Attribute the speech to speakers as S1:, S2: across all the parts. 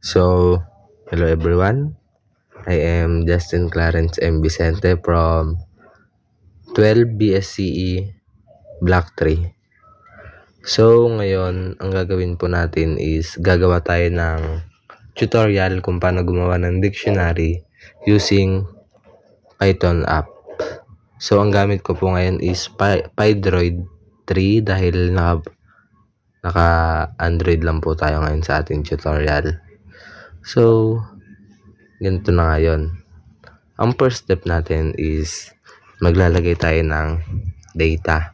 S1: So, hello everyone. I am Justin Clarence M. Vicente from 12 BSCE Block 3. So, ngayon, ang gagawin po natin is gagawa tayo ng tutorial kung paano gumawa ng dictionary using Python app. So, ang gamit ko po ngayon is Pydroid 3 dahil naka-Android lang po tayo ngayon sa ating tutorial. So, ganito na ngayon. Ang first step natin is maglalagay tayo ng data.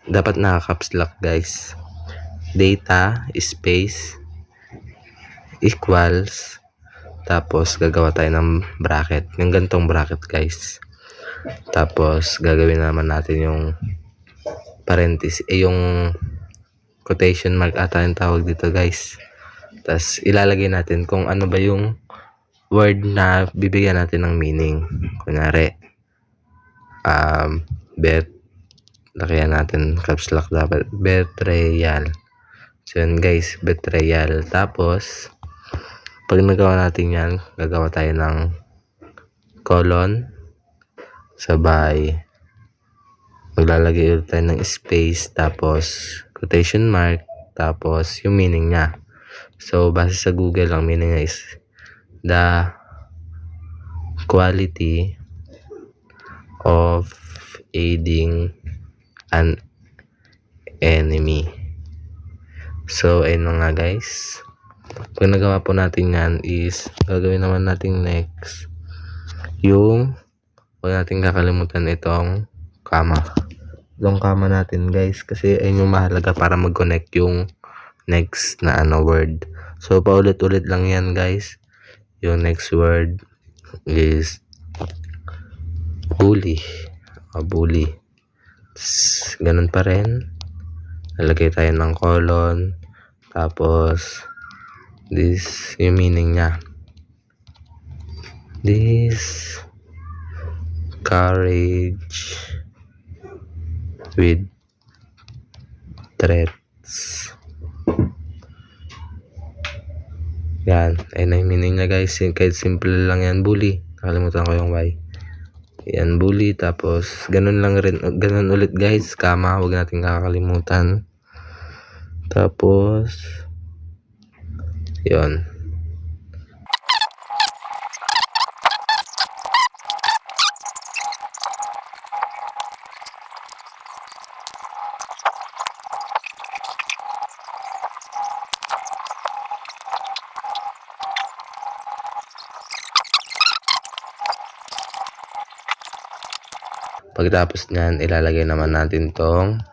S1: Dapat naka-caps lock guys. Data space equals, tapos gagawa tayo ng bracket. Yung gantong bracket guys. Tapos gagawin naman natin yung parenthesis, yung quotation mark ata yung tawag dito guys. Tapos ilalagay natin kung ano ba yung word na bibigyan natin ng meaning. Kunyari, lagyan natin caps lock dapat, betrayal. So yun guys, betrayal. Tapos pag nagawa natin yan, gagawa tayo ng colon, sabay maglalagay ulit tayo ng space, tapos quotation mark, tapos yung meaning niya. So base sa Google, ang meaning niya is the quality of aiding an enemy. So ayun na nga guys. Pag nagawa po natin yan is gagawin naman natin next yung huwag natin kakalimutan itong comma. Itong comma natin guys, kasi ayun yung mahalaga para mag-connect yung next na word. So paulit-ulit lang yan guys. Yung next word is bully. Bully. Ganun pa rin. Lalagay tayo ng colon. Tapos this yung meaning niya. This courage with threats. Yan. Ayun na yung meaning niya guys. Kahit simple lang yan. Bully. Nakalimutan ko yung Y. Yan, bully. Tapos ganun lang rin. Ganun ulit guys. Comma. Huwag natin kakalimutan. Tapos yun. Pagkatapos niyan, ilalagay naman natin tong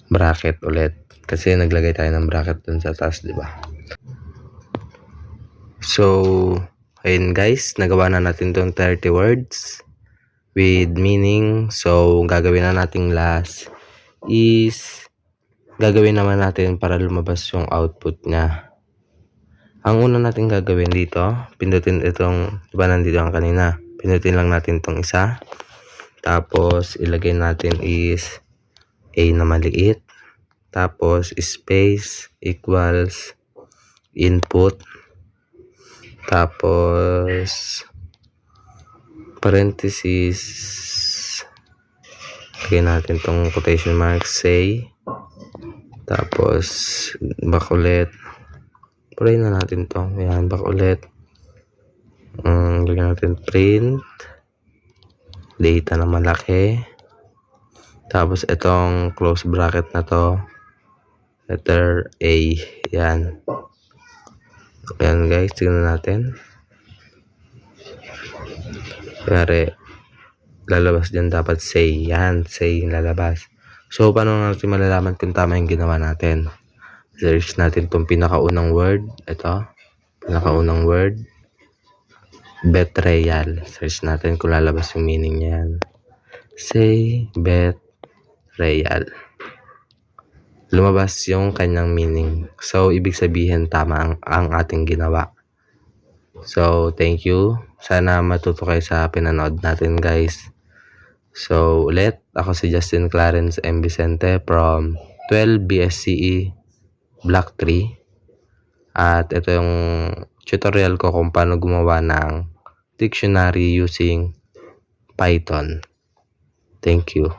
S1: bracket ulit. Kasi naglagay tayo ng bracket dun sa taas, di ba? So, ayun guys, nagawa na natin tong 30 words with meaning. So, gagawin na natin last is gagawin naman natin para lumabas yung output niya. Ang una natin gagawin dito, pindutin itong, di ba nandito ang kanina? Pindutin lang natin tong isa. Tapos, ilagay natin is A na maliit. Tapos, space equals input. Tapos, parenthesis. Lagay natin tong quotation mark, say. Tapos, back ulit. Pray na natin to. Ayan, back ulit. Lagyan natin print. Data na malaki. Tapos itong close bracket na to, letter A. Yan. Yan guys, tingnan natin. Kaya lalabas dyan dapat say. Yan, say yung lalabas. So paano natin malalaman kung tama yung ginawa natin? Search natin itong pinakaunang word. Ito, pinakaunang word, betrayal. Search natin kung lalabas yung meaning niya yan. Say betrayal. Lumabas yung kanyang meaning. So, ibig sabihin tama ang ating ginawa. So, thank you. Sana matuto kayo sa pinanood natin guys. So, ulit, ako si Justin Clarence M. Vicente from 12 BSCE Block 3. At ito yung tutorial ko kung paano gumawa ng dictionary using Python. Thank you.